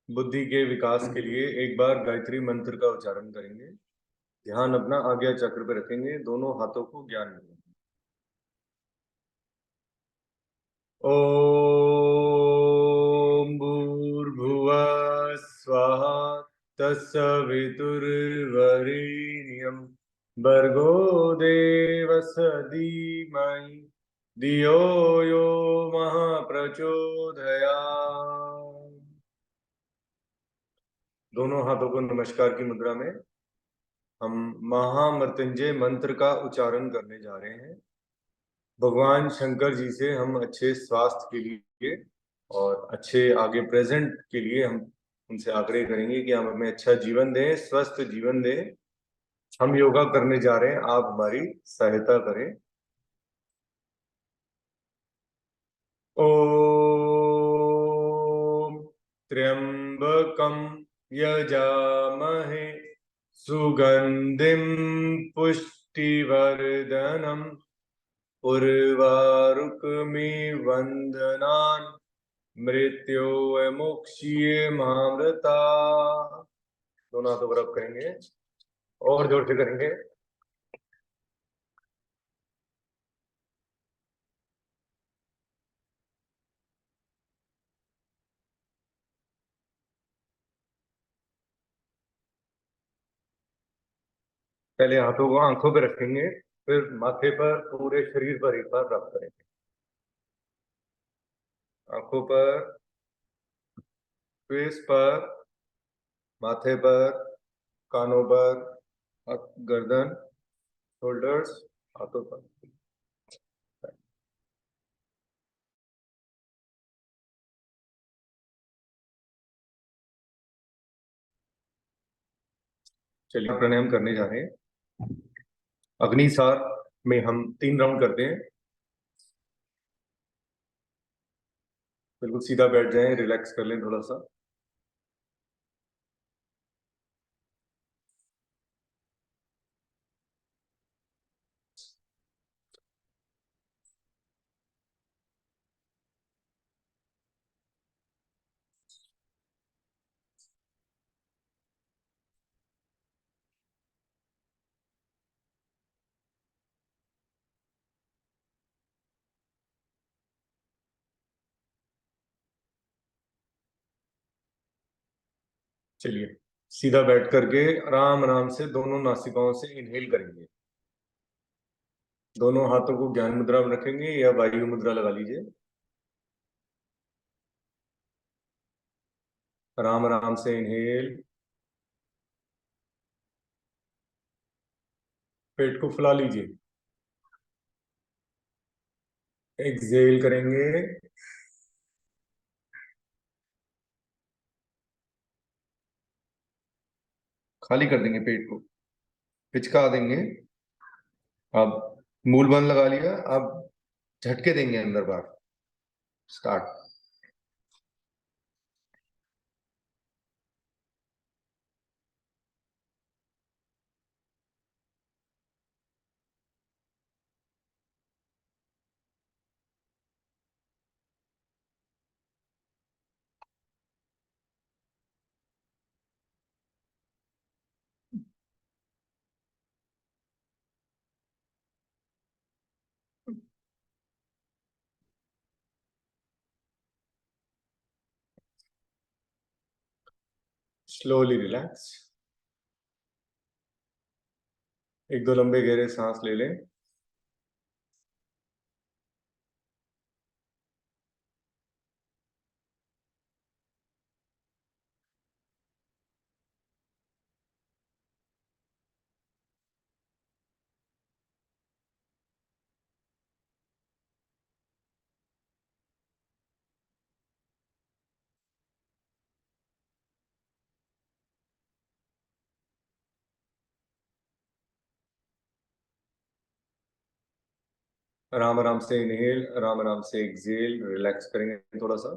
बुद्धि के विकास के लिए एक बार गायत्री मंत्र का उच्चारण करेंगे। ध्यान अपना आज्ञा चक्र पे रखेंगे, दोनों हाथों को ज्ञान में। ओम भूर्भुवः स्वः तत्सवितुर्वरेण्यं भर्गो देवस्य धीमहि धियो यो महाप्रचोदयात्। दोनों हाथों को नमस्कार की मुद्रा में हम महामृत्युंजय मंत्र का उच्चारण करने जा रहे हैं। भगवान शंकर जी से हम अच्छे स्वास्थ्य के लिए और अच्छे आगे प्रेजेंट के लिए हम उनसे आग्रह करेंगे कि हम हमें अच्छा जीवन दें, स्वस्थ जीवन दें। हम योगा करने जा रहे हैं, आप हमारी सहायता करें। ओम त्र्यंबकम यजामहे सुगंधिम पुष्टिवर्धनम उर्वारुकमिव वंदनान् मृत्योर्मुक्षीय मामृता। दोनों हाथों पर आप करेंगे और जोर से करेंगे। पहले हाथों को आंखों पे रखेंगे, फिर माथे पर, पूरे शरीर पर एक बार रब करेंगे। आंखों पर, फेस पर, माथे पर, कानों पर, गर्दन, शोल्डर्स, हाथों पर। चलिए प्राणायाम करने जा रहे हैं। अग्निसार में हम 3 राउंड करते हैं। बिल्कुल सीधा बैठ जाएं, रिलैक्स कर लें थोड़ा सा। चलिए सीधा बैठ करके आराम आराम से दोनों नासिकाओं से इनहेल करेंगे। दोनों हाथों को ज्ञान मुद्रा में रखेंगे या वायु मुद्रा लगा लीजिए। आराम आराम से इनहेल, पेट को फुला लीजिए। एक्सहेल करेंगे, खाली कर देंगे पेट को, पिचका देंगे। अब मूल बंद लगा लिया, अब झटके देंगे अंदर बाहर। स्टार्ट। Slowly relax. एक दो लंबे गहरे सांस ले लें। आराम आराम से इनहेल, आराम आराम से एक्सहेल, रिलैक्स करेंगे थोड़ा सा।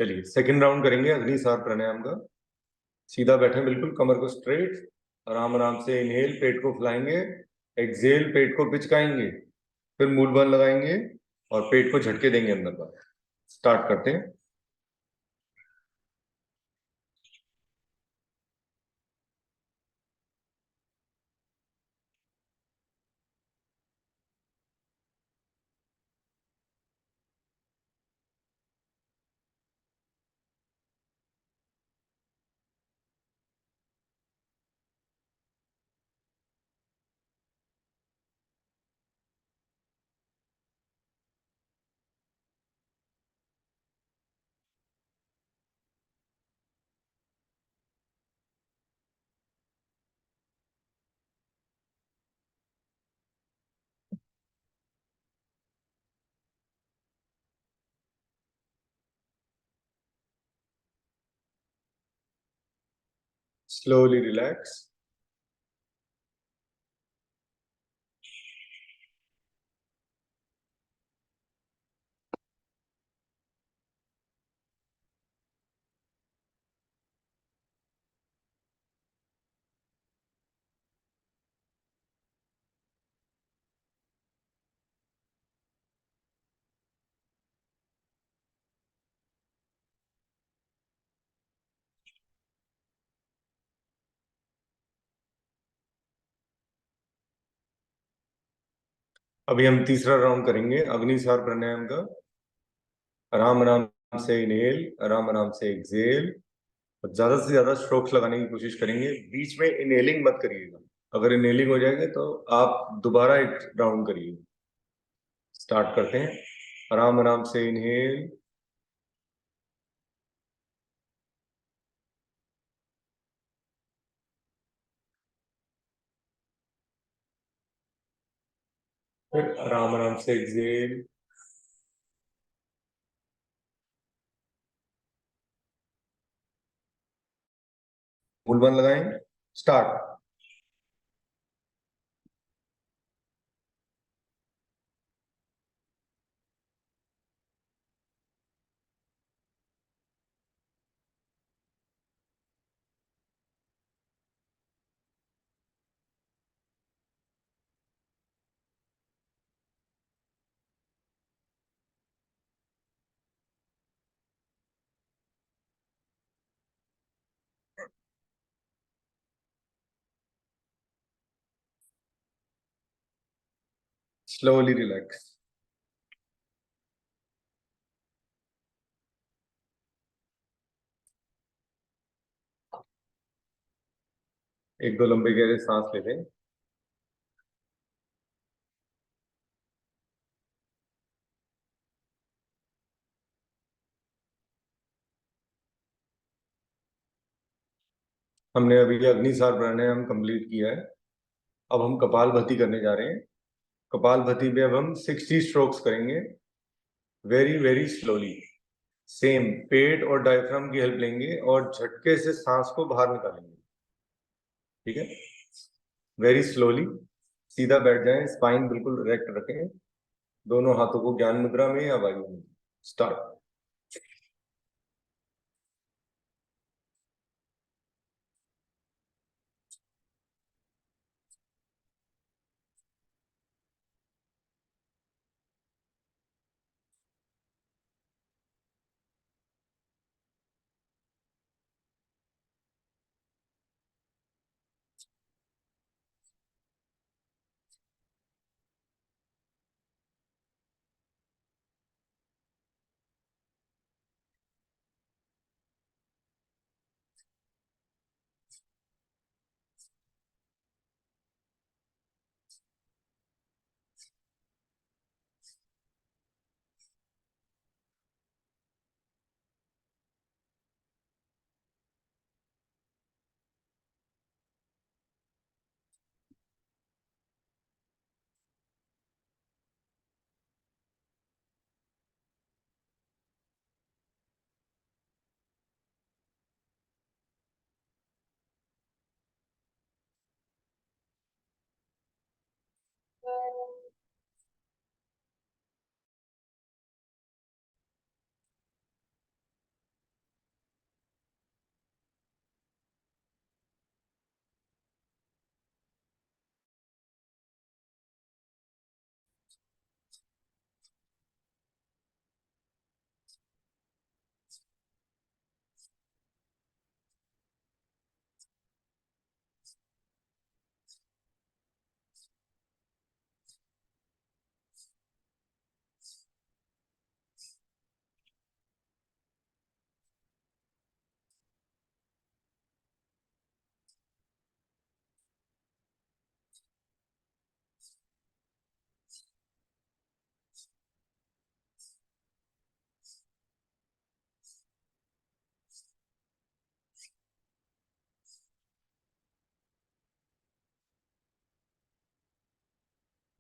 चलिए सेकंड राउंड करेंगे अग्निसार प्राणायाम का। सीधा बैठे बिल्कुल, कमर को स्ट्रेट, आराम आराम से इनहेल, पेट को फुलाएंगे। एक्सहेल, पेट को पिचकाएंगे, फिर मूल बल लगाएंगे और पेट को झटके देंगे अंदर बाहर। स्टार्ट करते हैं। Slowly relax. अभी हम तीसरा राउंड करेंगे अग्निसार प्राणायाम का। आराम आराम से इनहेल, आराम आराम से एक्सहेल, और ज्यादा से ज्यादा स्ट्रोक्स लगाने की कोशिश करेंगे। बीच में इनहेलिंग मत करिएगा। अगर इनहेलिंग हो जाएगा तो आप दोबारा एक राउंड करिए। स्टार्ट करते हैं। आराम आराम से इनहेल, फिर आराम आराम से एक्सहेल। मूल बंद लगाएं। स्टार्ट। Slowly relax. एक दो लंबे गहरे सांस ले लें। हमने अभी अग्निसार प्राणायाम कंप्लीट किया है। अब हम कपालभाति करने जा रहे हैं। कपालभाति में अब हम 60 स्ट्रोक्स करेंगे, वेरी वेरी स्लोली। सेम पेट और डायफ्राम की हेल्प लेंगे और झटके से सांस को बाहर निकालेंगे। ठीक है, वेरी स्लोली। सीधा बैठ जाएं, स्पाइन बिल्कुल रेक्ट रखें, दोनों हाथों को ज्ञान मुद्रा में या वायु में। स्टार्ट।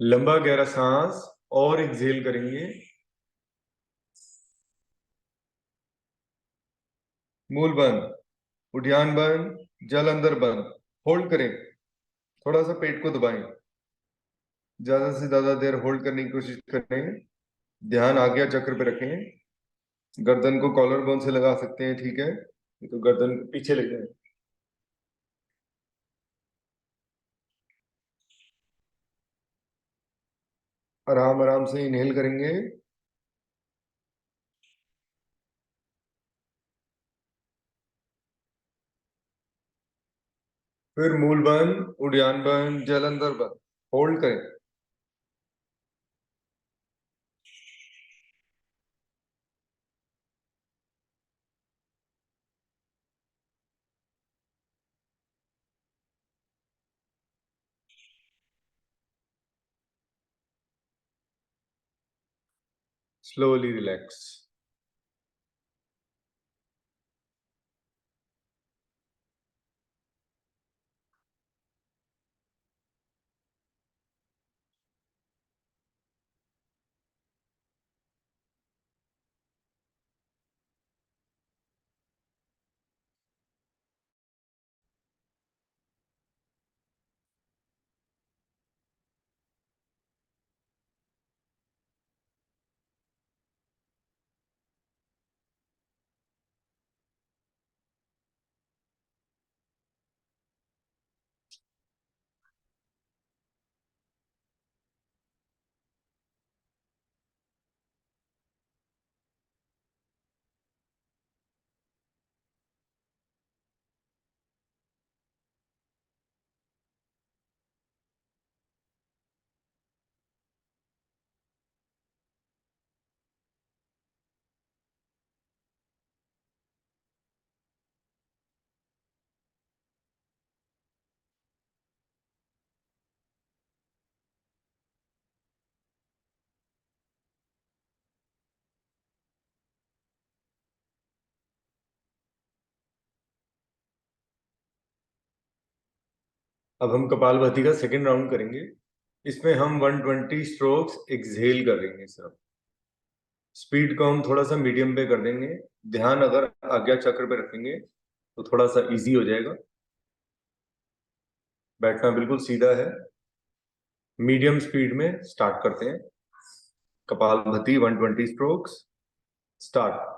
लंबा गहरा सांस और एक्सहेल करेंगे। मूल बंद, उद्यान बंद, जल अंदर बंद। होल्ड करें, थोड़ा सा पेट को दबाएं। ज्यादा से ज्यादा देर होल्ड करने की कोशिश करें। ध्यान आज्ञा चक्र पे रखें। गर्दन को कॉलर बोन से लगा सकते हैं, ठीक है, ये तो गर्दन पीछे ले जाए। आराम आराम से इनहेल करेंगे। फिर मूल बंद, उड़ान बंद, जल अंदर बंद। होल्ड करें। Slowly relax. अब हम कपालभाति का सेकेंड राउंड करेंगे। इसमें हम 120 स्ट्रोक्स एक्सहेल करेंगे सर। स्पीड को हम थोड़ा सा मीडियम पे कर देंगे। ध्यान अगर आज्ञा चक्र पे रखेंगे तो थोड़ा सा इजी हो जाएगा। बैठना बिल्कुल सीधा है। मीडियम स्पीड में स्टार्ट करते हैं। Kapalbhati 120 strokes start.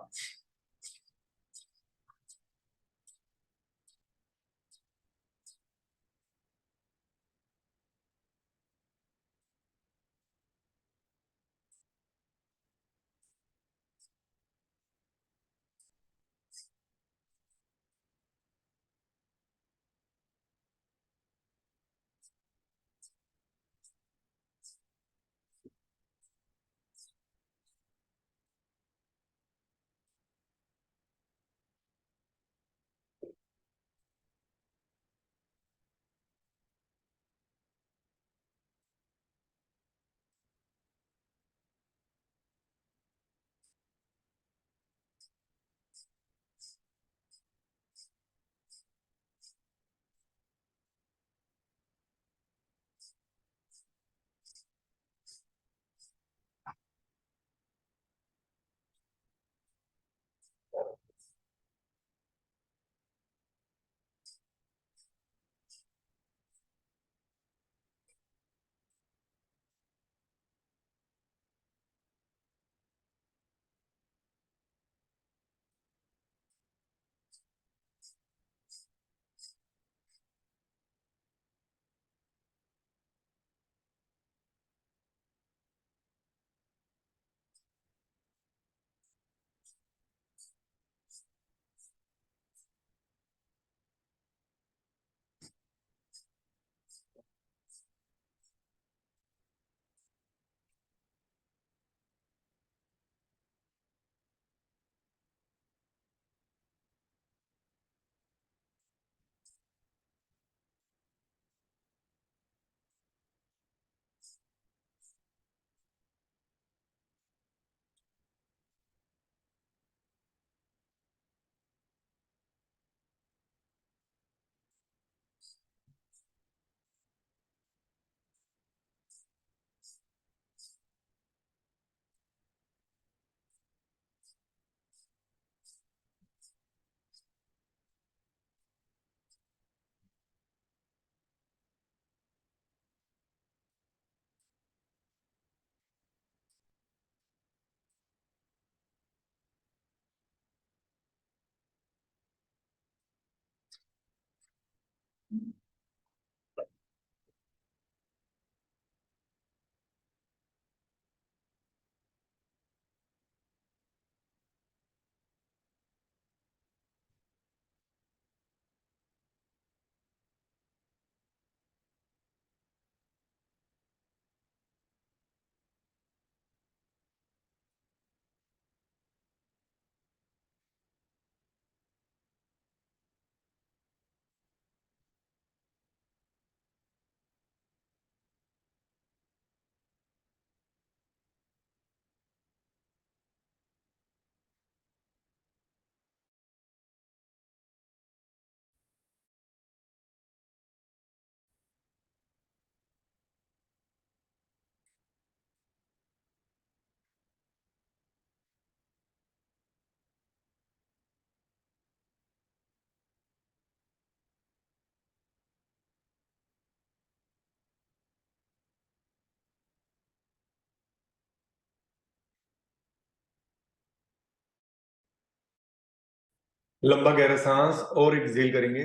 लंबा गहरा सांस और एक्सहेल करेंगे।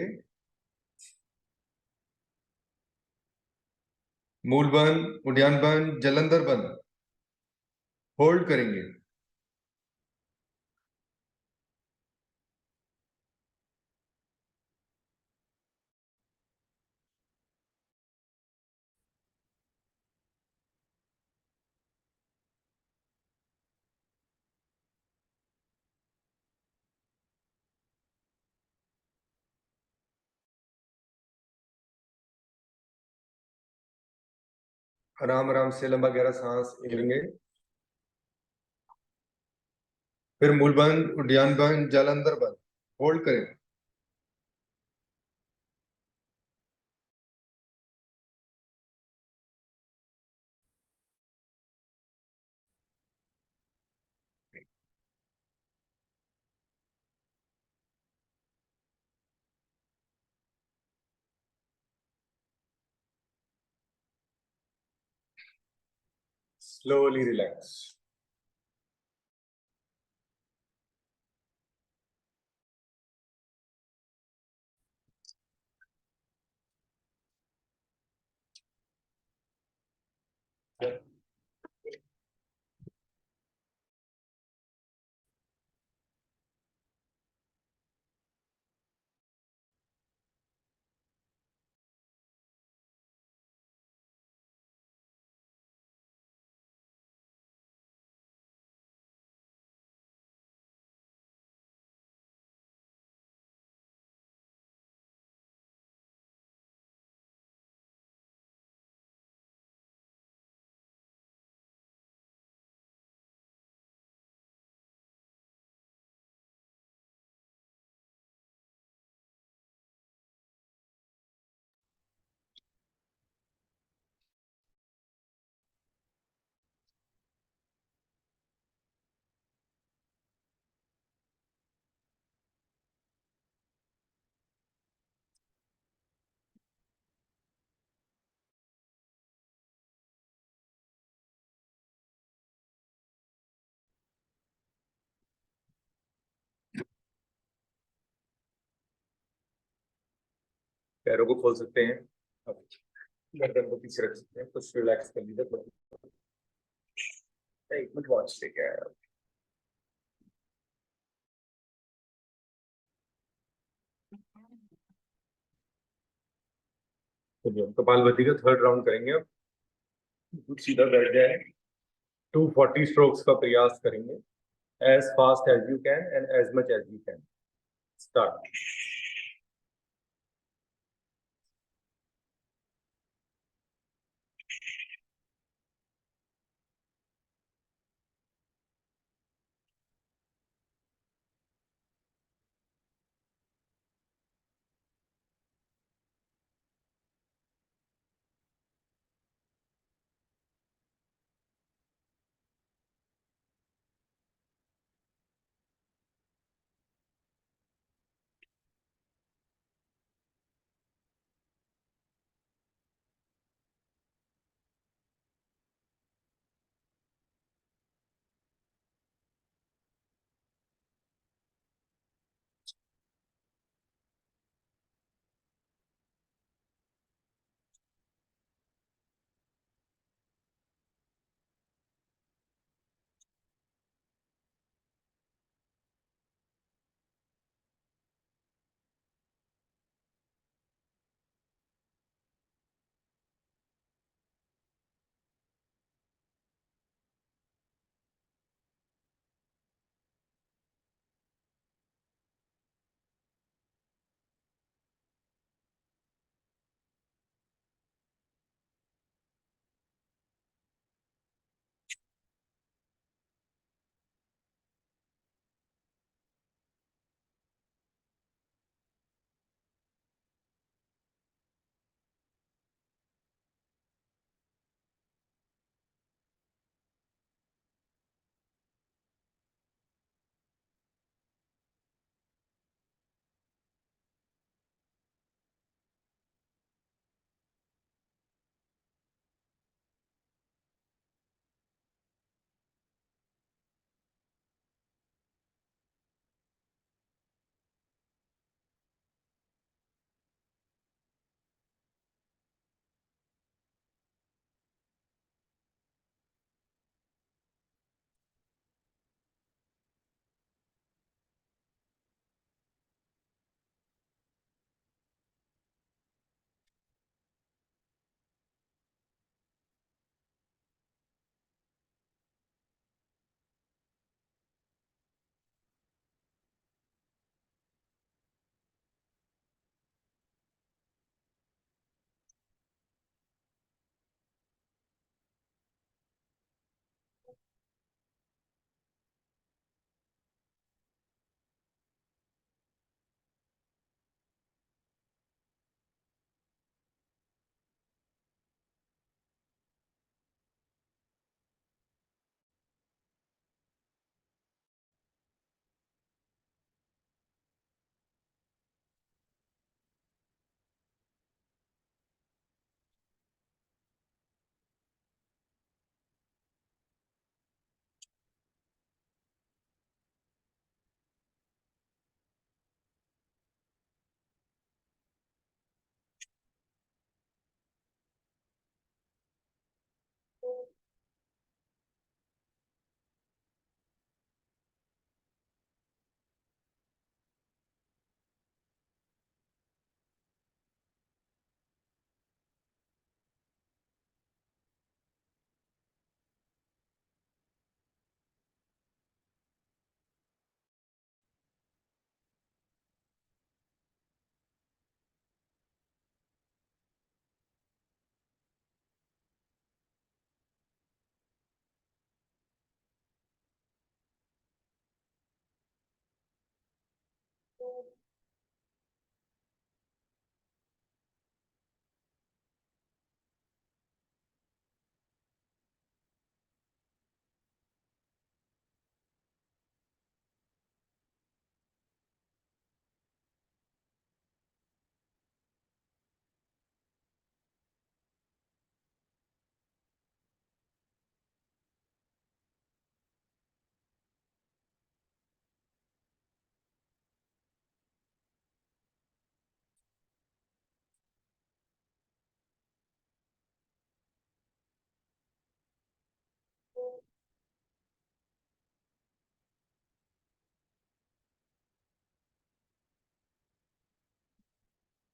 मूल बंद, उद्यान बंद, जलंधर बंद। होल्ड करेंगे। आराम आराम से लंबा गहरा सांस लेंगे। फिर मूल बंद, उद्यान बंद, जलंधर बंद। होल्ड करें। Slowly relax. पैरों को खोल सकते हैं। अब गर्दन को पीछे रख सकते हैं, कुछ रिलैक्स कर लीजिए। एक मिनट वॉच लेके आया। चलिए, कपालभाति का थर्ड राउंड करेंगे अब। सीधा बैठ जाए। 240 स्ट्रोक्स का प्रयास करेंगे। As fast as you can and as much as you can. Start.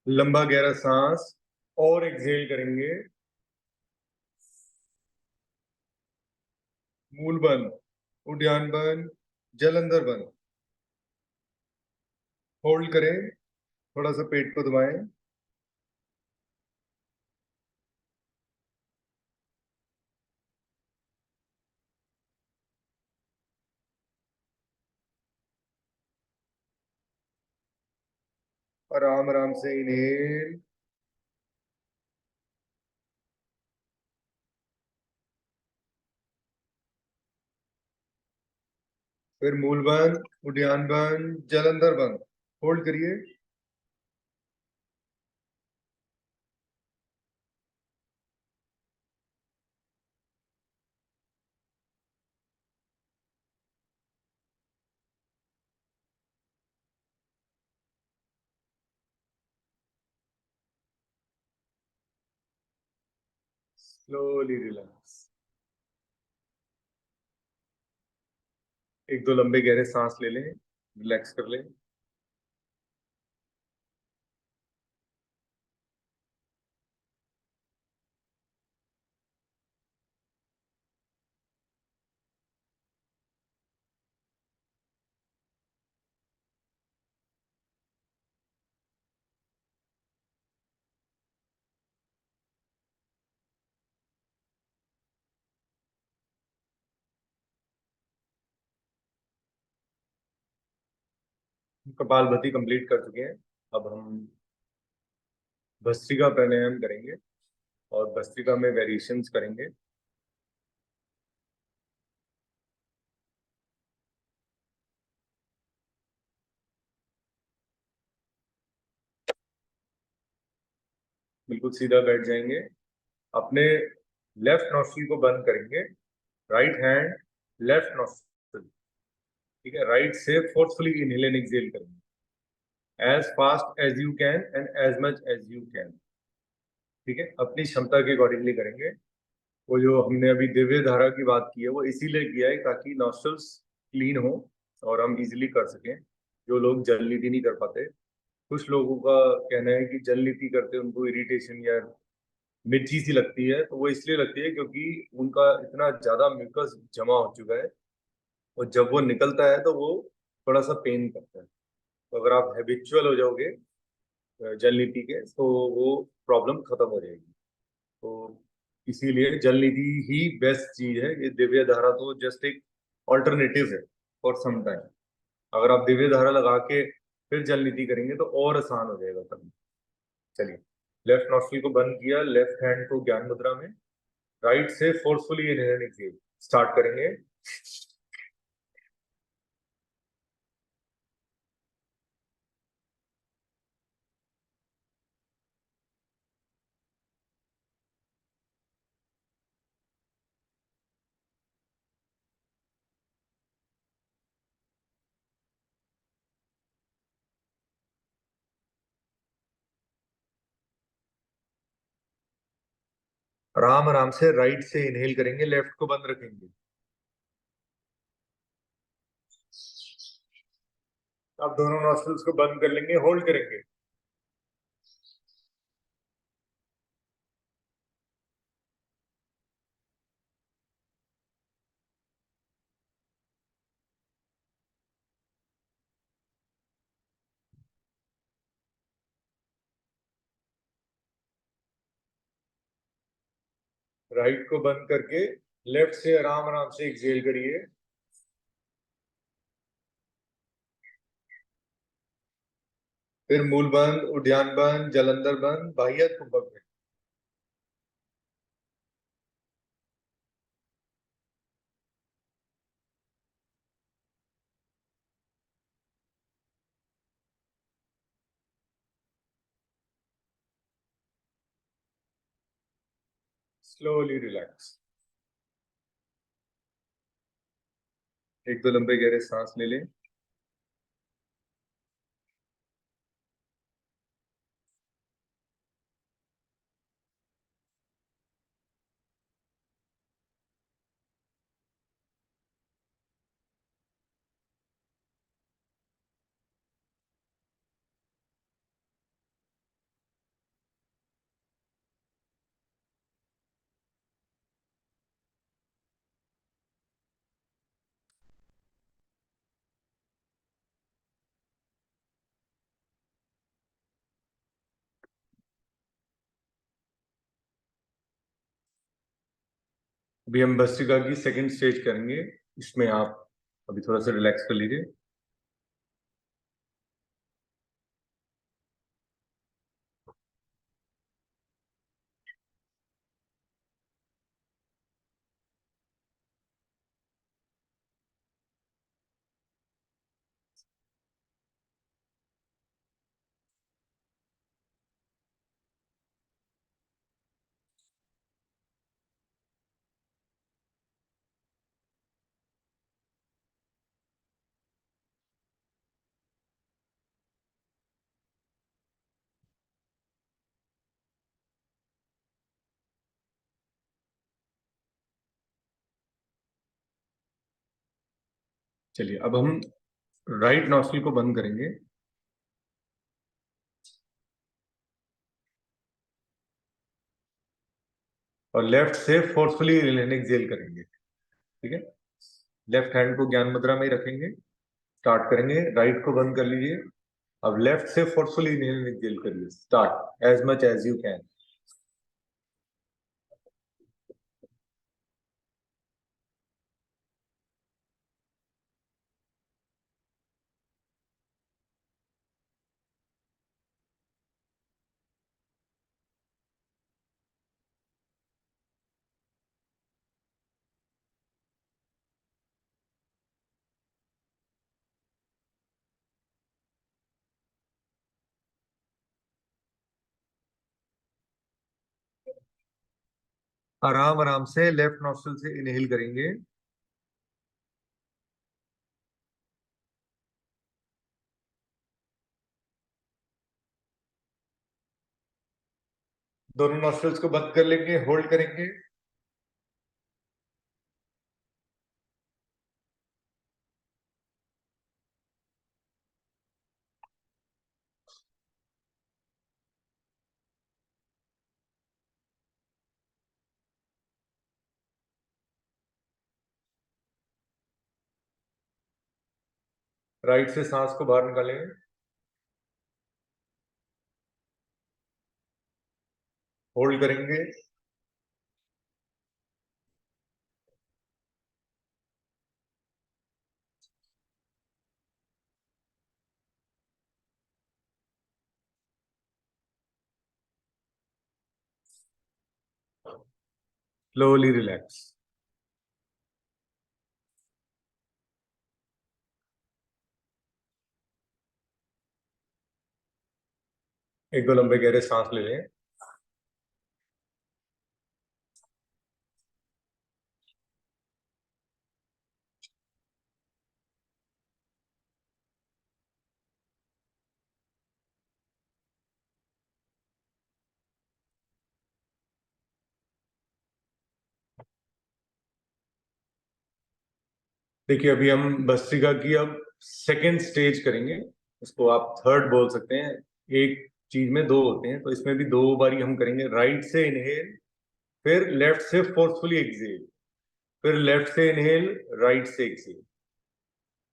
लंबा गहरा सांस और एक्सहेल करेंगे। मूल बंद, उद्यान बंद, जल अंदर बंद। होल्ड करें, थोड़ा सा पेट को दबाएं। आराम आराम से इनहेल, फिर मूल बंद, उद्यान बंद, जल अंदर बंद। होल्ड करिए। Slowly relax. एक दो लंबे गहरे सांस ले लें, रिलैक्स कर लें। कपालभाति कंप्लीट कर चुके हैं। अब हम भस्त्रिका प्राणायाम करेंगे और भस्त्रिका में वेरिएशंस करेंगे। बिल्कुल सीधा बैठ जाएंगे। अपने लेफ्ट नॉस्ट्रिल को बंद करेंगे। राइट हैंड लेफ्ट नॉस्ट्रिल, ठीक है। राइट से फोर्सफुली इनहेल एंड एक्सहेल करेंगे, as fast as you can and as much as you can. ठीक है, अपनी क्षमता के अकॉर्डिंगली करेंगे। वो जो हमने अभी दिव्य धारा की बात की है वो इसीलिए किया है ताकि नॉस्ट्रल्स क्लीन हो और हम इजीली कर सकें। जो लोग जल नीति नहीं कर पाते, कुछ लोगों का कहना है कि जल नीति करते उनको इरिटेशन या मिर्ची सी लगती है, तो वो इसलिए लगती है क्योंकि उनका इतना ज्यादा म्यूकस जमा हो चुका है और जब वो निकलता है तो वो थोड़ा सा पेन करता है। तो अगर आप हैबिचुअल हो जाओगे जल नीति के, तो वो प्रॉब्लम खत्म हो जाएगी। तो इसीलिए जल निधि ही बेस्ट चीज है। ये दिव्य धारा तो जस्ट एक ऑल्टरनेटिव है फॉर सम टाइम। अगर आप दिव्य धारा लगा के फिर जल नीति करेंगे तो और आसान हो जाएगा तब। चलिए, लेफ्ट नॉस्ट्रिल को बंद किया, लेफ्ट हैंड को ज्ञान मुद्रा में, राइट से फोर्सफुली इनहेल एक्सहेल स्टार्ट करेंगे। आराम आराम से राइट से इनहेल करेंगे, लेफ्ट को बंद रखेंगे। अब दोनों नॉस्ट्रिल्स को बंद कर लेंगे, होल्ड करेंगे। राइट को बंद करके लेफ्ट से आराम आराम से एक्सहेल करिए। फिर मूल बंद, उद्यान बंद, जलंधर बंद, बाह्य कुंभक में। Slowly relax. एक दो लंबे गहरे सांस ले लें। अभी हम भस्त्रिका की सेकंड स्टेज करेंगे। इसमें आप अभी थोड़ा सा रिलैक्स कर लीजिए। चलिए, अब हम राइट नॉस्ट्रिल को बंद करेंगे और लेफ्ट से फोर्सफुली एक्सेल करेंगे। ठीक है, लेफ्ट हैंड को ज्ञान मुद्रा में ही रखेंगे। स्टार्ट करेंगे, राइट को बंद कर लीजिए। अब लेफ्ट से फोर्सफुली एक्सेल करिए। Start as much as you can. आराम आराम से लेफ्ट नॉस्ट्रिल से इनहेल करेंगे। दोनों नॉस्ट्रिल्स को बंद कर लेंगे, होल्ड करेंगे। राइट से सांस को बाहर निकालेंगे। होल्ड करेंगे। Slowly relax. एक दो लंबे गहरे सांस ले लें। देखिए, अभी हम भस्त्रिका की अब सेकेंड स्टेज करेंगे। इसको आप थर्ड बोल सकते हैं। एक चीज में दो होते हैं, तो इसमें भी दो बारी हम करेंगे। राइट से इनहेल, फिर लेफ्ट से फोर्सफुली एक्सेल, फिर लेफ्ट से इनहेल, राइट से एक्सेल।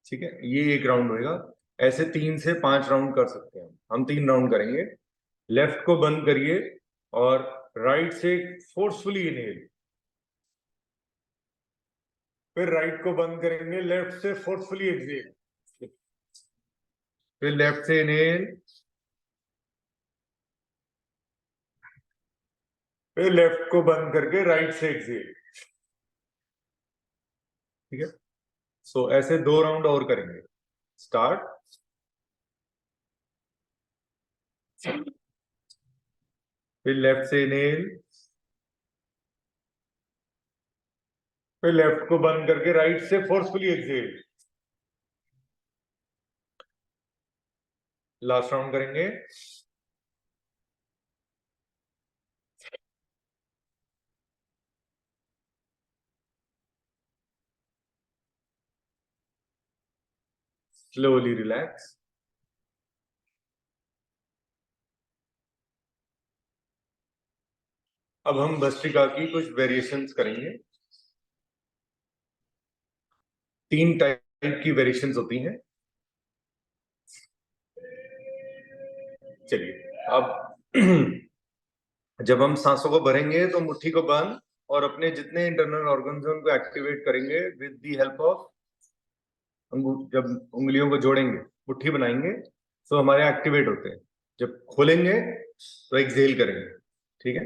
ठीक है, ये एक राउंड होएगा। ऐसे 3 से 5 राउंड कर सकते हैं। हम 3 राउंड करेंगे। लेफ्ट को बंद करिए और राइट से फोर्सफुली इनहेल, फिर राइट को बंद करेंगे, लेफ्ट से फोर्सफुली एक्सेल, फिर लेफ्ट से इनहेल, फिर लेफ्ट को बंद करके राइट से एक्सेल। ठीक है, सो ऐसे 2 राउंड और करेंगे। स्टार्ट। फिर लेफ्ट से इनहेल, फिर लेफ्ट को बंद करके राइट से फोर्सफुली एक्सेल। लास्ट राउंड करेंगे। Slowly relax. अब हम भस्त्रिका की कुछ वेरिएशंस करेंगे। 3 टाइप की वेरिएशंस होती हैं। चलिए, अब जब हम सांसों को भरेंगे तो मुट्ठी को बंद और अपने जितने इंटरनल ऑर्गन्स हैं उनको एक्टिवेट करेंगे विद द हेल्प ऑफ जब उंगलियों को जोड़ेंगे, मुट्ठी बनाएंगे, तो हमारे एक्टिवेट होते हैं। जब खोलेंगे तो एक्सहेल करेंगे। ठीक है,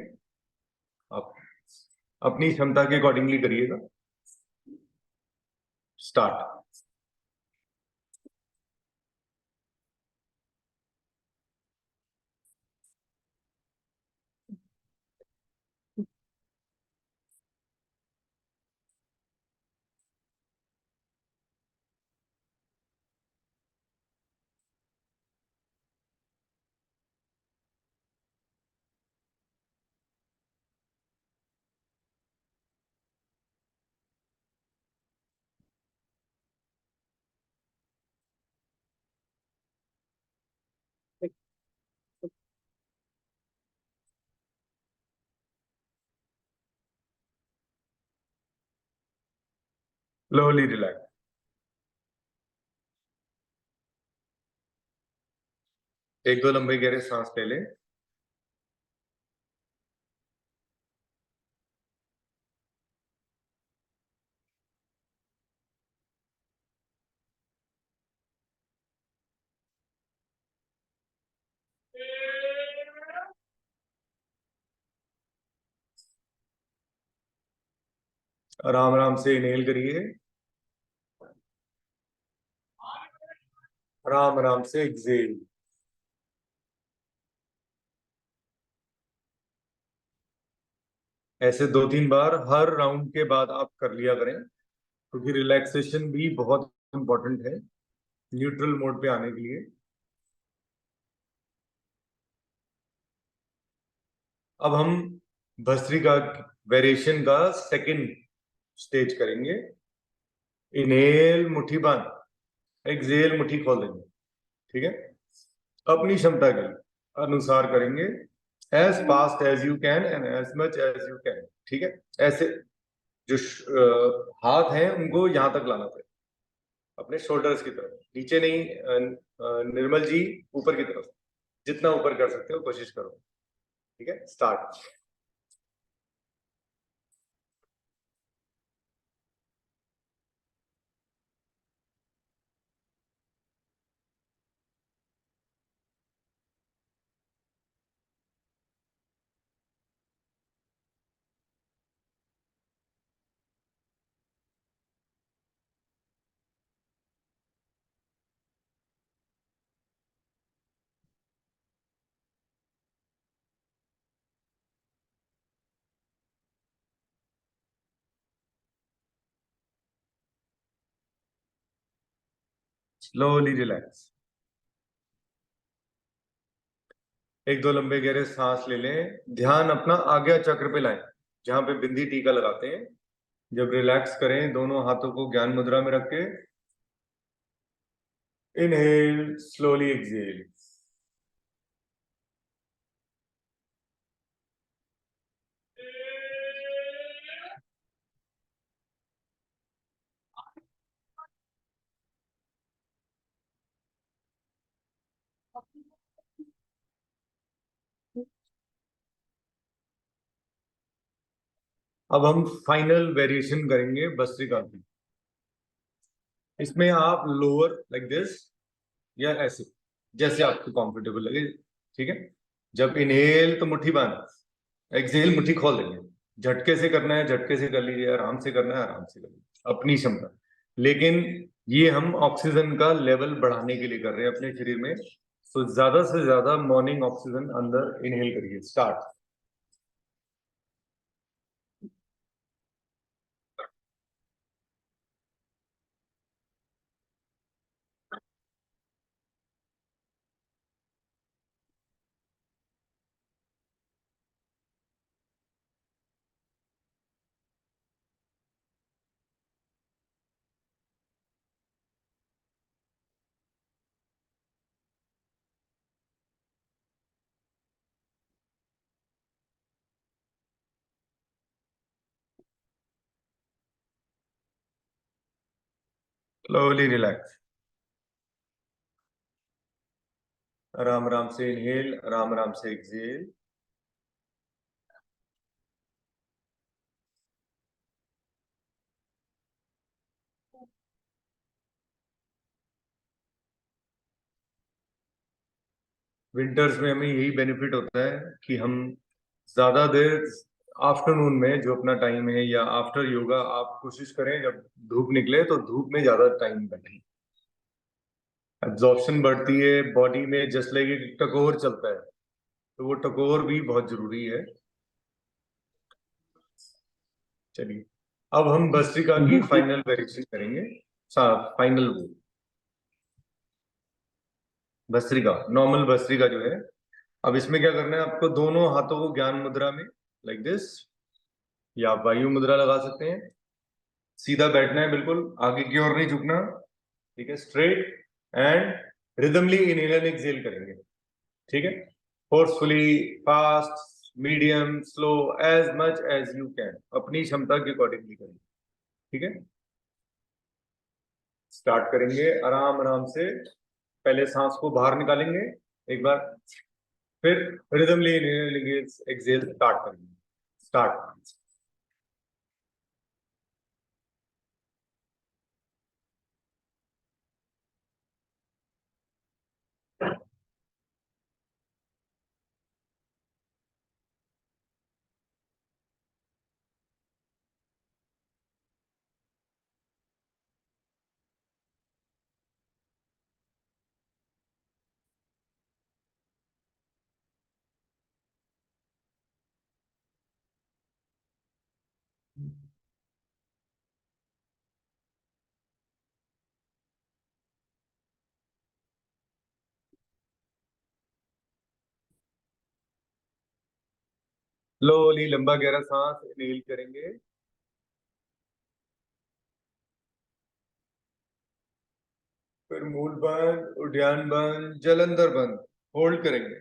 आप अपनी क्षमता के अकॉर्डिंगली करिएगा। स्टार्ट। Slowly relax. एक दो लंबे गहरे सांस ले लें। आराम आराम से इनहेल करिए, आराम आराम से एक्सहेल। ऐसे दो तीन बार हर राउंड के बाद आप कर लिया करें, क्योंकि रिलैक्सेशन भी बहुत इंपॉर्टेंट है न्यूट्रल मोड पे आने के लिए। अब हम भस्त्रिका वेरिएशन का सेकंड स्टेज करेंगे। इनहेल मुट्ठी बंद, एक्सहेल मुट्ठी खोल देंगे। ठीक है, अपनी क्षमता के अनुसार करेंगे, as fast as you can and as much as you can. ठीक है, ऐसे जो हाथ हैं उनको यहां तक लाना पड़ेगा, अपने शोल्डर्स की तरफ, नीचे नहीं। निर्मल जी, ऊपर की तरफ, जितना ऊपर कर सकते हो कोशिश करो। ठीक है, स्टार्ट। Slowly relax. एक दो लंबे गहरे सांस ले लें। ध्यान अपना आज्ञा चक्र पे लाएं, जहां पे बिंदी टीका लगाते हैं। जब रिलैक्स करें, दोनों हाथों को ज्ञान मुद्रा में रख के इनहेल, स्लोली एक्सहेल। अब हम फाइनल वेरिएशन करेंगे भस्त्रिका की। इसमें आप लोअर लाइक दिस या ऐसे, जैसे आपको कंफर्टेबल लगे। ठीक है, जब इनहेल तो मुट्ठी बांध, एक्सहेल मुट्ठी खोल देंगे। झटके से करना है झटके से कर लीजिए, आराम से करना है आराम से कर लीजिए, अपनी क्षमता। लेकिन ये हम ऑक्सीजन का लेवल बढ़ाने के लिए कर रहे हैं अपने शरीर में। तो ज्यादा से ज्यादा मॉर्निंग ऑक्सीजन अंदर इनहेल करिए। स्टार्ट। Slowly relax. आराम आराम से इनहेल, आराम आराम से एक्सहेल। विंटर्स में हमें यही बेनिफिट होता है कि हम ज्यादा देर आफ्टरनून में, जो अपना टाइम है, या आफ्टर योगा आप कोशिश करें जब धूप निकले तो धूप में ज्यादा टाइम बैठें। एब्जॉर्प्शन बढ़ती है बॉडी में, जस्ट लाइक एक टकोर चलता है, तो वो टकोर भी बहुत जरूरी है। चलिए, अब हम भस्त्रिका की फाइनल वेरिएशन करेंगे। फाइनल वो भस्त्रिका, नॉर्मल भस्त्रिका जो है। अब इसमें क्या करना है आपको, दोनों हाथों को ज्ञान मुद्रा में, लाइक दिस, या आप वायु मुद्रा लगा सकते हैं। सीधा बैठना है, बिल्कुल आगे की ओर नहीं झुकना। ठीक है, straight, and rhythmically inhale and exhale करेंगे। ठीक है, forcefully, fast, medium, slow, as much as you can, अपनी क्षमता के अकॉर्डिंगली करेंगे। ठीक है, स्टार्ट करेंगे आराम आराम से। पहले सांस को बाहर निकालेंगे एक बार, फिर रिदमली इनहेल एक्सहेल स्टार्ट करेंगे। स्टार्ट। स्लोली लंबा गहरा सांस इनहेल करेंगे, फिर मूल बंद, उद्यान बंद, जलंधर बंद, होल्ड करेंगे।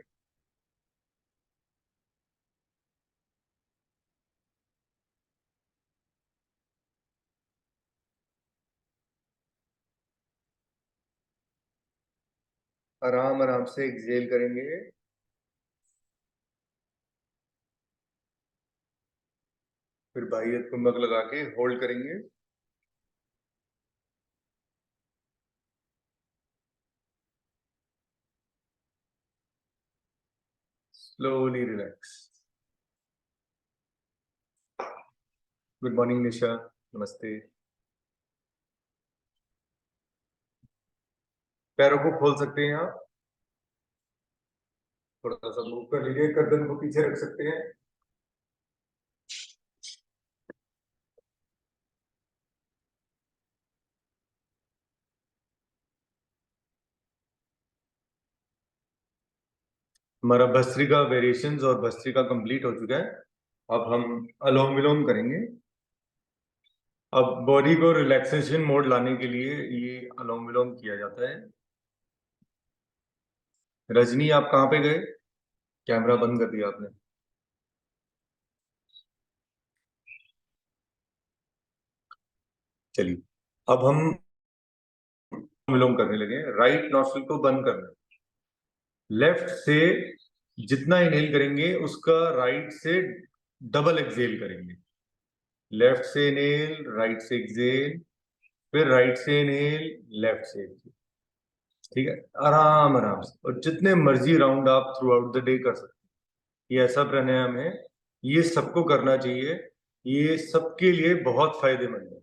आराम आराम से एक्सहेल करेंगे, फिर बाह्य कुंभक लगा के होल्ड करेंगे। Slowly relax. गुड मॉर्निंग निशा, नमस्ते। पैरों को खोल सकते हैं आप, थोड़ा सा मूव कर लीजिए, गर्दन को पीछे रख सकते हैं। हमारा भस्त्रिका वेरिएशंस और भस्त्रिका कंप्लीट हो चुका है। अब हम अलोम विलोम करेंगे। अब बॉडी को रिलैक्सेशन मोड लाने के लिए ये अलोम विलोम किया जाता है। रजनी, आप कहाँ पे गए? कैमरा बंद कर दिया आपने। चलिए, अब हम विलोम करने लगे। राइट नॉस्ट्रिल को बंद करना, लेफ्ट से जितना इनहेल करेंगे उसका राइट से डबल एक्सहेल करेंगे। लेफ्ट से इनहेल, राइट से एक्सहेल, फिर राइट से इनहेल, लेफ्ट से एक्सहेल। ठीक है, आराम आराम से, और जितने मर्जी राउंड आप थ्रू आउट द डे कर सकते हैं। ये ऐसा प्राणायाम है, ये सबको करना चाहिए, ये सबके लिए बहुत फायदेमंद है।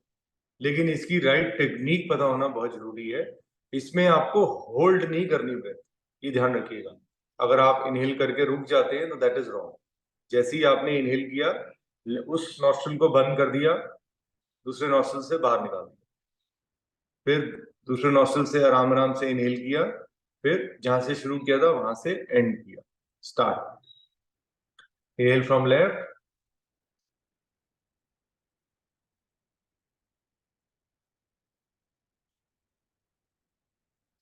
लेकिन इसकी राइट टेक्निक पता होना बहुत जरूरी है। इसमें आपको होल्ड नहीं करनी ब्रेथ, ये ध्यान रखिएगा। अगर आप इनहेल करके रुक जाते हैं तो दैट इज रॉन्ग। जैसे ही आपने इनहेल किया, उस नॉस्ट्रल को बंद कर दिया, दूसरे नॉस्ट्रल से बाहर निकाल दिया, फिर दूसरे नॉस्ट्रल से आराम आराम से इनहेल किया, फिर जहां से शुरू किया था वहां से एंड किया। स्टार्ट। इनहेल फ्रॉम लेफ्ट,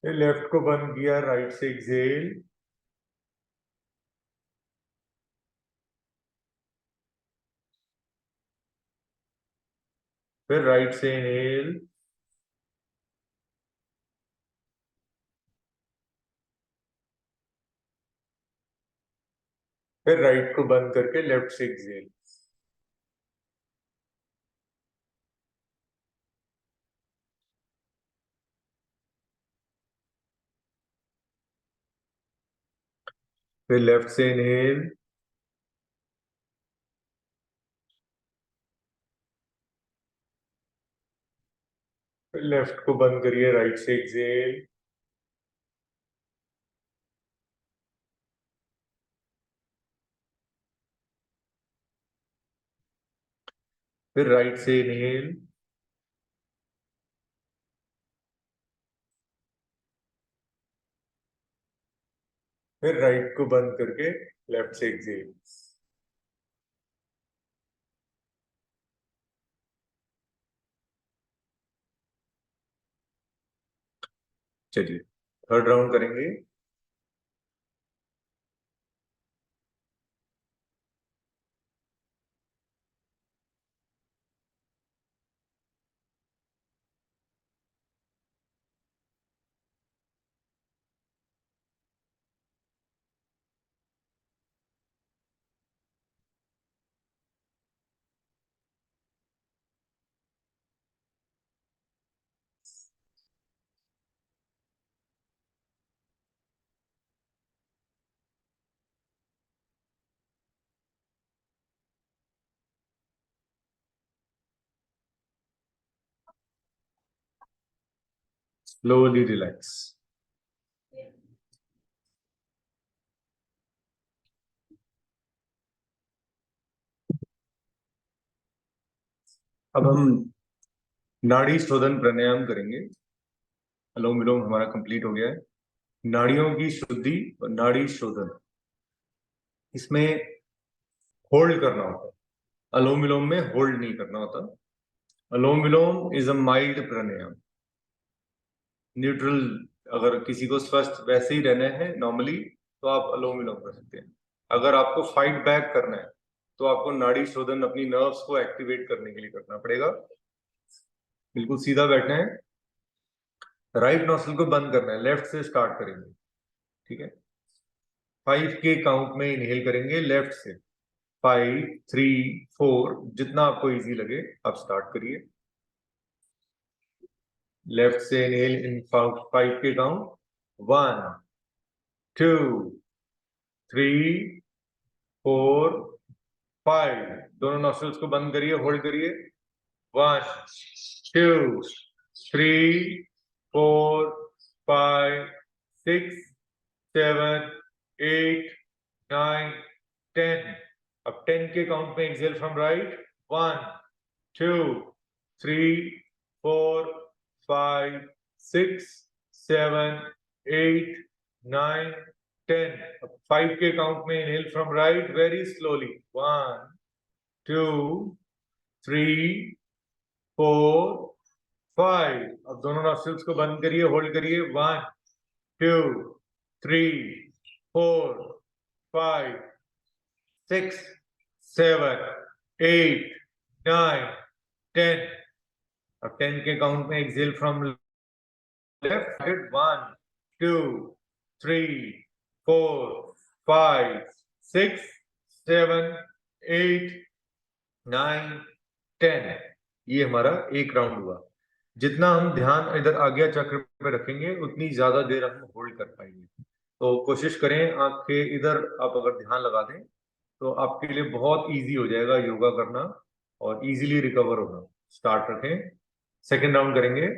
फिर लेफ्ट को बंद किया, राइट से एक्सहेल, फिर राइट से इनहेल, फिर राइट को बंद करके लेफ्ट से एक्सहेल। फिर लेफ्ट से इनहेल, फिर लेफ्ट को बंद करिए, राइट से एक्सेल, फिर राइट से इनहेल, फिर राइट को बंद करके लेफ्ट से एक्सेल। चलिए थर्ड राउंड करेंगे। Slowly relax. अब हम नाड़ी शोधन प्राणायाम करेंगे। अनुलोम विलोम हमारा कंप्लीट हो गया है। नाड़ियों की शुद्धि और नाड़ी शोधन, इसमें होल्ड करना होता है। अनुलोम विलोम में होल्ड नहीं करना होता। Anulom vilom is a mild pranayama, neutral. अगर किसी को स्वस्थ वैसे ही रहना है नॉर्मली, तो आप अनुलोम विलोम कर सकते हैं। अगर आपको फाइट बैक करना है तो आपको नाड़ी शोधन अपनी नर्व्स को एक्टिवेट करने के लिए करना पड़ेगा। बिल्कुल सीधा बैठना है, राइट नोस्ट्रिल को बंद करना है, लेफ्ट से स्टार्ट करेंगे। ठीक है, 5 के काउंट में इनहेल करेंगे लेफ्ट से। 5, 3, 4, जितना आपको इजी लगे आप स्टार्ट करिए। लेफ्ट से इनहेल इन 5 के काउंट, 1, 2, 3, 4, 5। दोनों नॉस्ट्रल्स को बंद करिए, होल्ड करिए। 1, 2, 3, 4, 5, 6, 7, 8, 9, 10। अब 10 के काउंट में एक्सेल फ्रॉम राइट। 1, 2, 3, 4, 5, 6, 7, 8, 9, 10। अब 5 के काउंट में inhale from right very slowly. 1, 2, 3, 4, 5। अब दोनों नॉस्ट्रल्स को बंद करिए, होल्ड करिए। 1, 2, 3, 4, 5, 6, 7, 8, 9, 10। अब 10 के काउंट में एक्सेल फ्रॉम लेफ्ट। 1, 2, 3, 4, 5, 6, 7, 8, 9, 10। ये हमारा एक राउंड हुआ। जितना हम ध्यान इधर आज्ञा चक्र पे रखेंगे उतनी ज्यादा देर हम होल्ड कर पाएंगे। तो कोशिश करें आपके इधर आप अगर ध्यान लगा दें तो आपके लिए बहुत इजी हो जाएगा योगा करना और इजीली रिकवर होना। स्टार्ट रखें, सेकेंड राउंड करेंगे।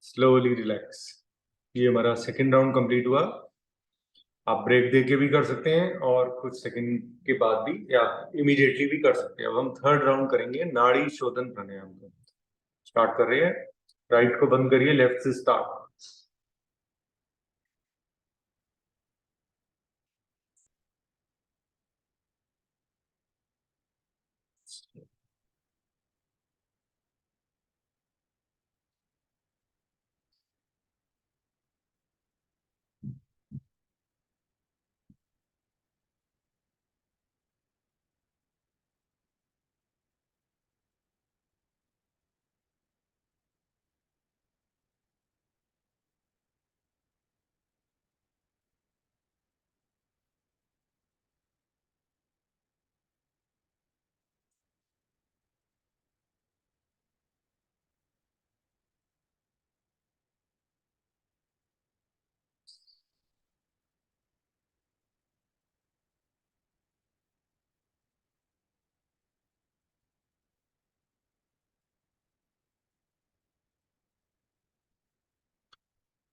Slowly relax. ये हमारा सेकेंड राउंड कंप्लीट हुआ। आप ब्रेक दे के भी कर सकते हैं और कुछ सेकंड के बाद भी, या इमीडिएटली भी कर सकते हैं। अब हम थर्ड राउंड करेंगे नाड़ी शोधन प्राणायाम को। स्टार्ट कर रहे हैं। राइट को बंद करिए, लेफ्ट से स्टार्ट।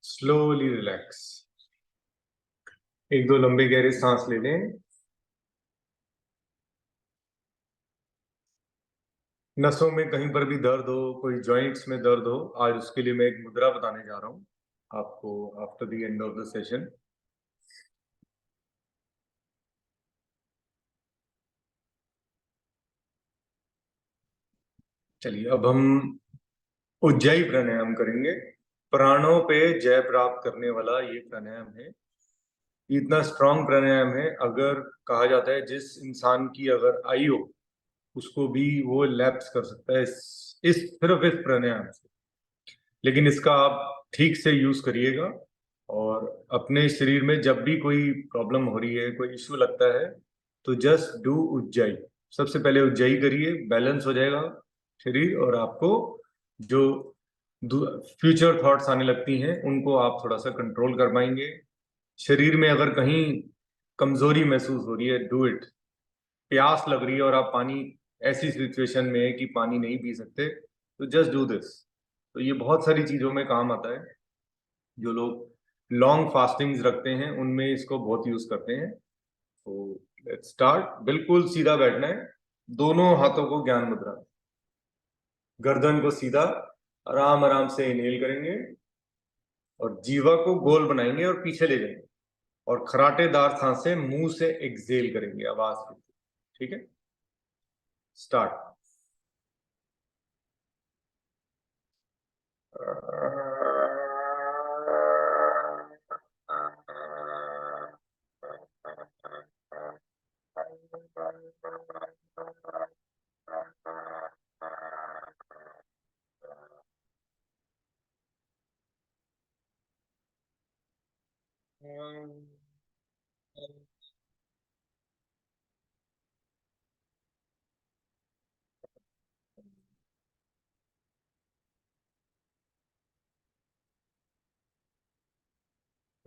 Slowly relax. एक दो लंबे गहरे सांस ले लें। नसों में कहीं पर भी दर्द हो, कोई जॉइंट्स में दर्द हो, आज उसके लिए मैं एक मुद्रा बताने जा रहा हूं आपको after the end of the session. चलिए, अब हम उज्जाई प्राणायाम करेंगे। प्राणों पे जय प्राप्त करने वाला ये प्राणायाम है। ये इतना स्ट्रांग प्राणायाम है, अगर कहा जाता है जिस इंसान की अगर आयु हो उसको भी वो लैप्स कर सकता है इस सिर्फ इस प्राणायाम से। लेकिन इसका आप ठीक से यूज करिएगा, और अपने शरीर में जब भी कोई प्रॉब्लम हो रही है, कोई इश्यू लगता है, तो जस्ट डू उज्जाई। सबसे पहले उज्जाई करिए, बैलेंस हो जाएगा शरीर, और आपको जो फ्यूचर थॉट्स आने लगती हैं उनको आप थोड़ा सा कंट्रोल कर पाएंगे। शरीर में अगर कहीं कमजोरी महसूस हो रही है, डू इट। प्यास लग रही है और आप पानी, ऐसी सिचुएशन में है कि पानी नहीं पी सकते, तो जस्ट डू दिस। तो ये बहुत सारी चीजों में काम आता है। जो लोग लॉन्ग फास्टिंग्स रखते हैं उनमें इसको बहुत यूज करते हैं। तो लेट्स स्टार्ट। बिल्कुल सीधा बैठना है, दोनों हाथों को ज्ञान मुद्रा में। गर्दन को सीधा, आराम आराम से इनहेल करेंगे, और जीवा को गोल बनाएंगे और पीछे ले जाएंगे, और खराटेदार सांसें मुंह से एक्सेल करेंगे आवाज के। ठीक है, स्टार्ट।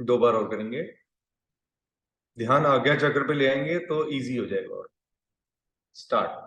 दो बार और करेंगे। ध्यान आज्ञा चक्र पे ले आएंगे तो इजी हो जाएगा। और स्टार्ट।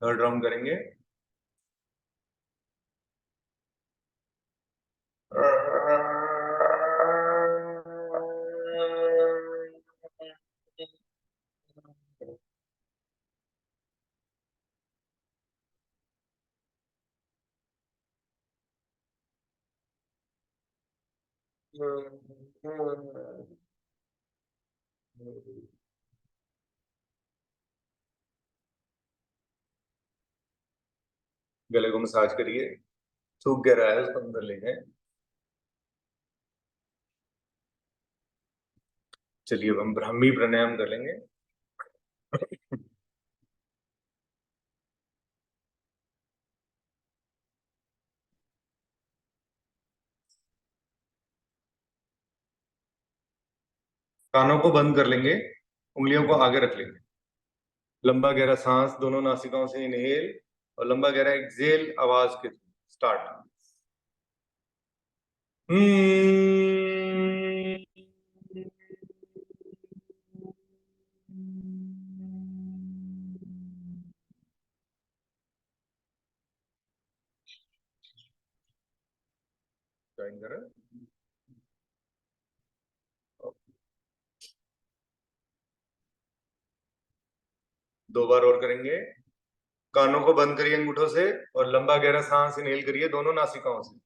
थर्ड राउंड करेंगे। गले को मसाज करिए, सूख गहरा है उसको अंदर ले जाए। चलिए, अब हम ब्राह्मी प्राणायाम कर लेंगे। कानों को बंद कर लेंगे, उंगलियों को आगे रख लेंगे। लंबा गहरा सांस दोनों नासिकाओं से इनहेल और लंबा गहरा एक्सहेल आवाज के स्टार्ट। ज्वाइन करें। 2 बार और करेंगे। कानों को बंद करिए अंगूठों से और लंबा गहरा सांस इनहेल करिए दोनों नासिकाओं से।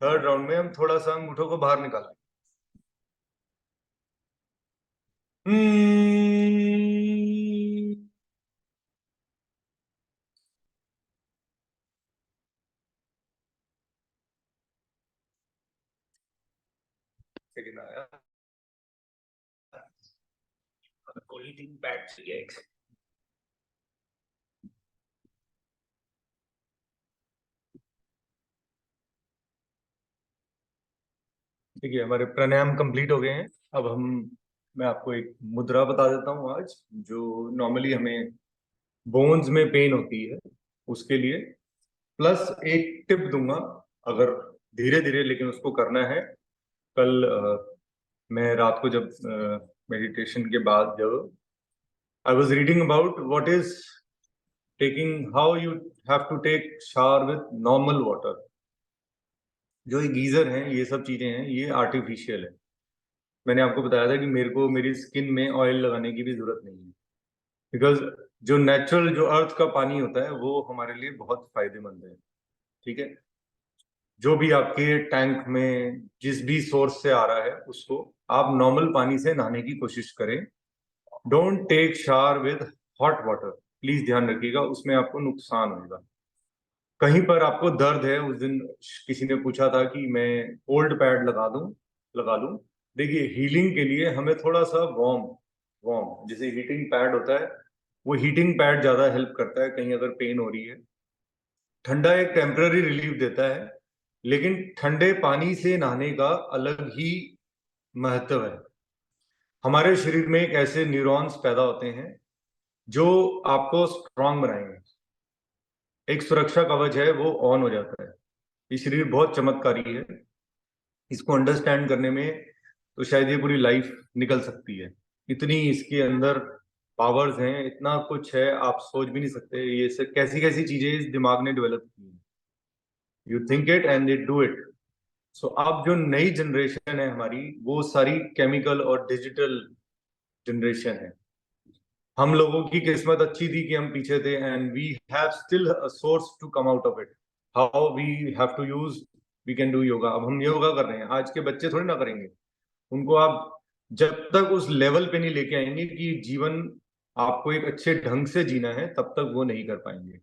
थर्ड राउंड में हम थोड़ा सा अंगूठों को बाहर निकालें। सेकंड आया। कोई हीटिंग पैड चाहिए एक। ठीक है, हमारे प्राणायाम कंप्लीट हो गए हैं। अब मैं आपको एक मुद्रा बता देता हूँ आज, जो नॉर्मली हमें बोन्स में पेन होती है उसके लिए, प्लस एक टिप दूंगा अगर धीरे धीरे लेकिन उसको करना है। कल मैं रात को जब मेडिटेशन के बाद जब I was reading about what is taking, how you have to take shower with normal water. जो ये गीजर हैं, ये सब चीजें हैं, ये आर्टिफिशियल है। मैंने आपको बताया था कि मेरे को मेरी स्किन में ऑयल लगाने की भी जरूरत नहीं है, बिकॉज जो नेचुरल जो अर्थ का पानी होता है वो हमारे लिए बहुत फायदेमंद है। ठीक है, जो भी आपके टैंक में जिस भी सोर्स से आ रहा है उसको आप नॉर्मल पानी से नहाने की कोशिश करें। Don't take shower with hot water, please ध्यान रखिएगा, उसमें आपको नुकसान होगा। कहीं पर आपको दर्द है, उस दिन किसी ने पूछा था कि मैं कोल्ड पैड लगा लूं। देखिए, हीलिंग के लिए हमें थोड़ा सा वार्म वार्म जैसे हीटिंग पैड होता है, वो हीटिंग पैड ज्यादा हेल्प करता है कहीं अगर पेन हो रही है। ठंडा एक टेम्पररी रिलीफ देता है, लेकिन ठंडे पानी से नहाने का अलग ही महत्व है। हमारे शरीर में एक ऐसे न्यूरॉन्स पैदा होते हैं जो आपको स्ट्रांग बनाएंगे। एक सुरक्षा कवच है, वो ऑन हो जाता है। ये शरीर बहुत चमत्कारी है, इसको अंडरस्टैंड करने में तो शायद ये पूरी लाइफ निकल सकती है। इतनी इसके अंदर पावर्स हैं, इतना कुछ है, आप सोच भी नहीं सकते ये से कैसी कैसी चीजें इस दिमाग ने डेवलप की हैं। You think it and they do it. So अब जो नई जनरेशन है हमारी, वो सारी केमिकल और डिजिटल जनरेशन है। हम लोगों की किस्मत अच्छी थी कि हम पीछे थे, and we have still a source to come out of it. How we have to use, we can do yoga. अब हम योगा कर रहे हैं, आज के बच्चे थोड़ी ना करेंगे। उनको आप जब तक उस लेवल पे नहीं लेके आएंगे कि जीवन आपको एक अच्छे ढंग से जीना है, तब तक वो नहीं कर पाएंगे।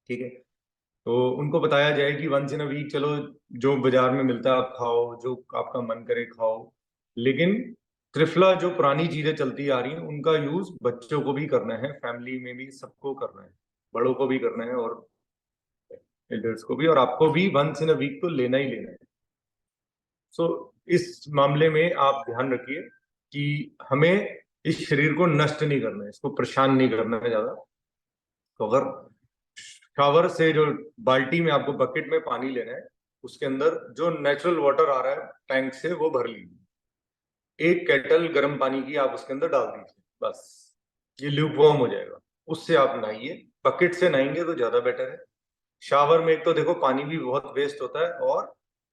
ठीक है, तो उनको बताया जाए कि वंस इन अ वीक चलो, जो बाजार में मिलता है आप खाओ, जो आपका मन करे खाओ, लेकिन त्रिफला जो पुरानी चीजें चलती आ रही हैं उनका यूज बच्चों को भी करना है, फैमिली में भी सबको करना है, बड़ों को भी करना है और एल्डर्स को भी, और आपको भी वंस इन अ वीक तो लेना ही लेना है। सो इस मामले में आप ध्यान रखिए कि हमें इस शरीर को नष्ट नहीं करना है, इसको परेशान नहीं करना है ज्यादा। तो अगर शावर से जो बाल्टी में आपको बकेट में पानी लेना है, उसके अंदर जो नेचुरल वाटर आ रहा है टैंक से वो भर लीजिए। एक केटल गर्म पानी की आप उसके अंदर डाल दीजिए, बस ये ल्यूक वार्म हो जाएगा। उससे आप नहाइए, बकेट से नहाएंगे तो ज्यादा बेटर है। शावर में एक तो देखो पानी भी बहुत वेस्ट होता है, और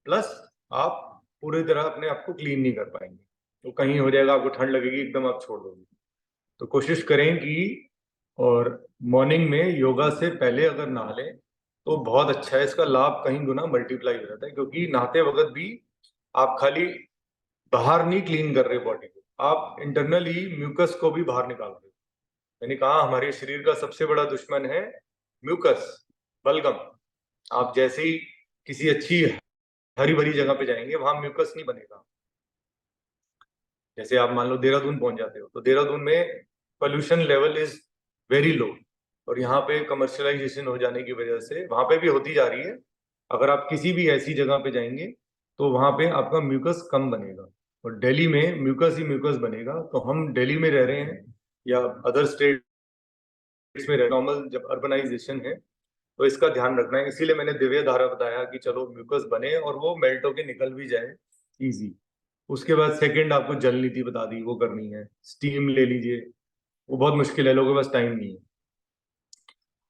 प्लस आप पूरी तरह अपने आप को क्लीन नहीं कर पाएंगे, तो कहीं हो जाएगा आपको ठंड लगेगी एकदम आप छोड़ दोगे। तो कोशिश करें कि, और मॉर्निंग में योगा से पहले अगर नहा लें तो बहुत अच्छा है, इसका लाभ कहीं गुना मल्टीप्लाई हो जाता है, क्योंकि नहाते वक्त भी आप खाली बाहर नहीं क्लीन कर रहे बॉडी को, आप इंटरनली म्यूकस को भी बाहर निकाल रहे हो। मैंने कहा हमारे शरीर का सबसे बड़ा दुश्मन है म्यूकस, बलगम। आप जैसे ही किसी अच्छी हरी भरी जगह पे जाएंगे वहां म्यूकस नहीं बनेगा। जैसे आप मान लो देहरादून पहुंच जाते हो, तो देहरादून में pollution level is very low, और यहाँ पे कमर्शलाइजेशन हो जाने की वजह से वहां पे भी होती जा रही है। अगर आप किसी भी ऐसी जगह पे जाएंगे तो वहां पे आपका म्यूकस कम बनेगा, और दिल्ली में म्यूकस ही म्यूकस बनेगा। तो हम दिल्ली में रह रहे हैं या अदर स्टेट्स में रह, नॉर्मल जब अर्बनाइजेशन है तो इसका ध्यान रखना है। इसीलिए मैंने दिव्य धारा बताया कि चलो म्यूकस बने और वो मेल्ट होके निकल भी जाए इजी। उसके बाद सेकंड आपको जल नीति बता दी, वो करनी है। स्टीम ले लीजिए, वो बहुत मुश्किल है, लोगों के पास टाइम नहीं है।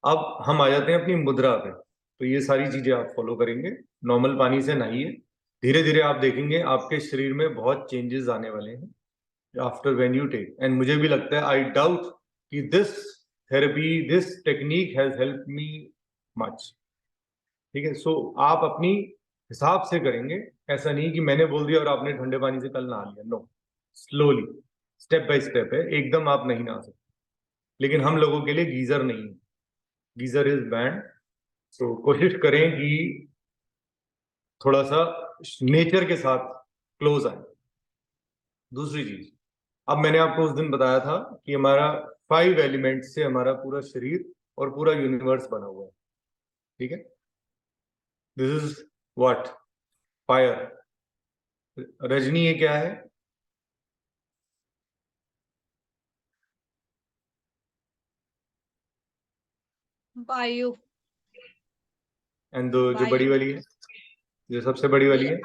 अब हम आ जाते हैं अपनी मुद्रा पे। तो ये सारी चीजें आप फॉलो करेंगे, नॉर्मल पानी से नहाइए। धीरे धीरे आप देखेंगे आपके शरीर में बहुत चेंजेस आने वाले हैं after when you take. And मुझे भी लगता है, आई डाउट कि this therapy, this technique has help me much. ठीक है, सो आप अपनी हिसाब से करेंगे। ऐसा नहीं कि मैंने बोल दिया और आपने ठंडे पानी से कल नहा लिया, no. Slowly, step by step है, एकदम आप नहीं नहा सकते। लेकिन हम लोगों के लिए गीजर नहीं है, गीजर इज बैंड। तो कोशिश करें कि थोड़ा सा नेचर के साथ क्लोज आए। दूसरी चीज, अब मैंने आपको उस दिन बताया था कि हमारा 5 एलिमेंट से हमारा पूरा शरीर और पूरा यूनिवर्स बना हुआ है। ठीक है, this is what, fire. Rajni ये क्या है? वायु। एंड जो बड़ी वायु। वाली है, जो सबसे बड़ी वाली ये है?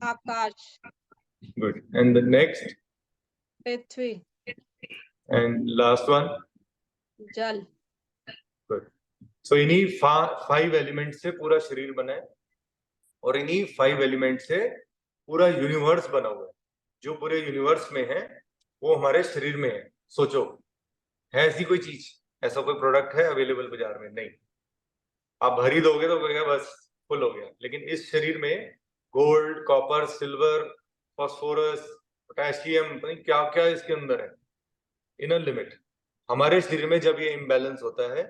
आकाश। गुड। And the next? पृथ्वी। And last one? जल। गुड। सो इन्हीं 5 एलिमेंट से पूरा शरीर बना है, और इन्हीं 5 एलिमेंट से पूरा यूनिवर्स बना हुआ है। जो पूरे यूनिवर्स में है वो हमारे शरीर में है। सोचो, है ऐसी कोई चीज, ऐसा कोई प्रोडक्ट है अवेलेबल बाजार में? नहीं। आप भर ही दोगे तो कहेगा बस फुल हो गया। लेकिन इस शरीर में gold, copper, silver, phosphorus, potassium, पता नहीं क्या क्या इसके अंदर है, इन लिमिट। हमारे शरीर में जब ये इम्बैलेंस होता है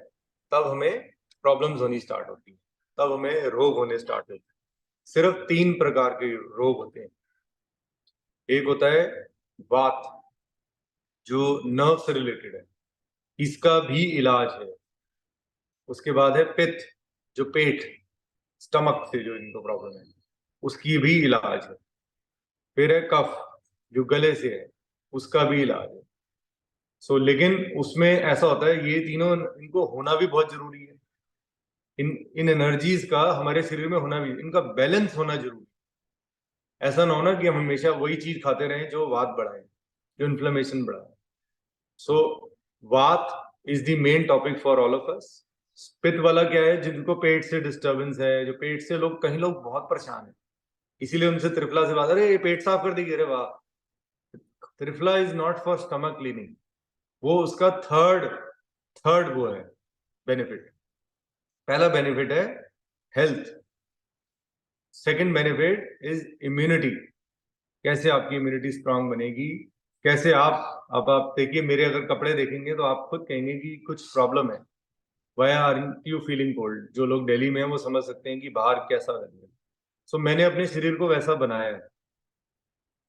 तब हमें प्रॉब्लम्स होनी स्टार्ट होती है, तब हमें रोग होने स्टार्ट होते हैं। सिर्फ 3 प्रकार के रोग होते हैं। एक होता है वात, जो नर्व से रिलेटेड है, इसका भी इलाज है। उसके बाद है पित्त, जो पेट, स्टमक से जो इनको प्रॉब्लम है, उसकी भी इलाज है। फिर है कफ, जो गले से है, उसका भी इलाज है। लेकिन उसमें ऐसा होता है, ये तीनों इनको होना भी बहुत जरूरी है। इन एनर्जीज का हमारे शरीर में होना भी, इनका बैलेंस होना जरूरी है। ऐसा ना होना कि हम हमेशा वही चीज खाते रहें जो वात बढ़ाए, जो इन्फ्लेमेशन बढ़ाए। सो वात is the main topic for all of us. पित्त वाला क्या है? जिनको पेट से डिस्टर्बेंस है, जो पेट से लोग, कहीं लोग बहुत परेशान है, इसीलिए उनसे त्रिफला से बात, अरे ये पेट साफ कर देगी, अरे वाह। Triphala is not for stomach cleaning, वो उसका थर्ड थर्ड वो है बेनिफिट। पहला बेनिफिट है health, second benefit is immunity. कैसे आपकी इम्यूनिटी स्ट्रांग बनेगी, कैसे आप, अब आप देखिए मेरे अगर कपड़े देखेंगे तो आप खुद कहेंगे कि कुछ प्रॉब्लम है। Why are you feeling cold? जो लोग दिल्ली में हैं वो समझ सकते हैं कि बाहर कैसा वेदर है। मैंने अपने शरीर को वैसा बनाया है।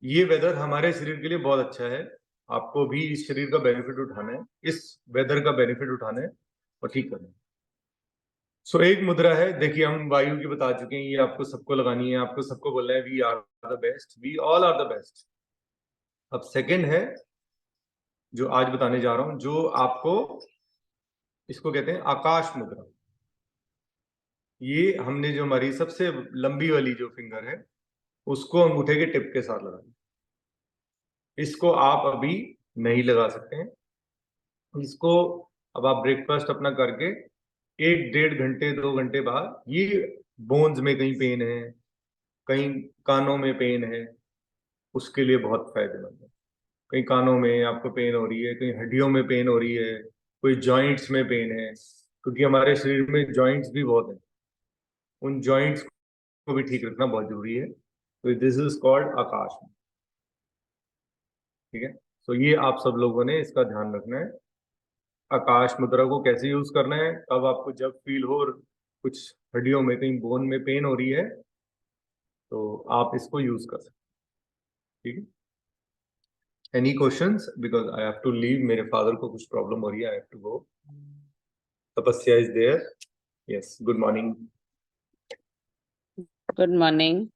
ये वेदर हमारे शरीर के लिए बहुत अच्छा है। आपको भी इस शरीर का बेनिफिट उठाना है, इस वेदर का बेनिफिट उठाना है और ठीक करना है। एक मुद्रा है, देखिए हम वायु की बता चुके हैं, ये आपको सबको लगानी है, आपको सबको बोलना है we are the best, we all are the best. अब सेकंड है, जो आज बताने जा रहा हूं, जो आपको, इसको कहते हैं आकाश मुद्रा। ये हमने जो हमारी सबसे लंबी वाली जो फिंगर है, उसको अंगूठे के टिप के साथ लगाना। इसको आप अभी नहीं लगा सकते हैं। इसको अब आप ब्रेकफास्ट अपना करके 1 डेढ़ घंटे 2 घंटे बाद, ये बोन्स में कहीं पेन है, कहीं कानों में पेन है, उसके लिए बहुत फायदेमंद है। कहीं कानों में आपको पेन हो रही है, कहीं हड्डियों में पेन हो रही है, कोई जॉइंट्स में पेन है, क्योंकि हमारे शरीर में जॉइंट्स भी बहुत हैं, उन जॉइंट्स को भी ठीक रखना बहुत जरूरी है। तो दिस इज कॉल्ड आकाश। ठीक है, ये आप सब लोगों ने इसका ध्यान रखना है। आकाश मुद्रा को कैसे यूज करना है, कब आपको जब फील हो कुछ हड्डियों में कहीं बोन में पेन हो रही है, तो आप इसको यूज कर सकते हैं। ठीक है। Any questions? Because I have to leave. मेरे father को कुछ problem हो रही है. I have to go. Tapasya is there. Yes. Good morning. Good morning.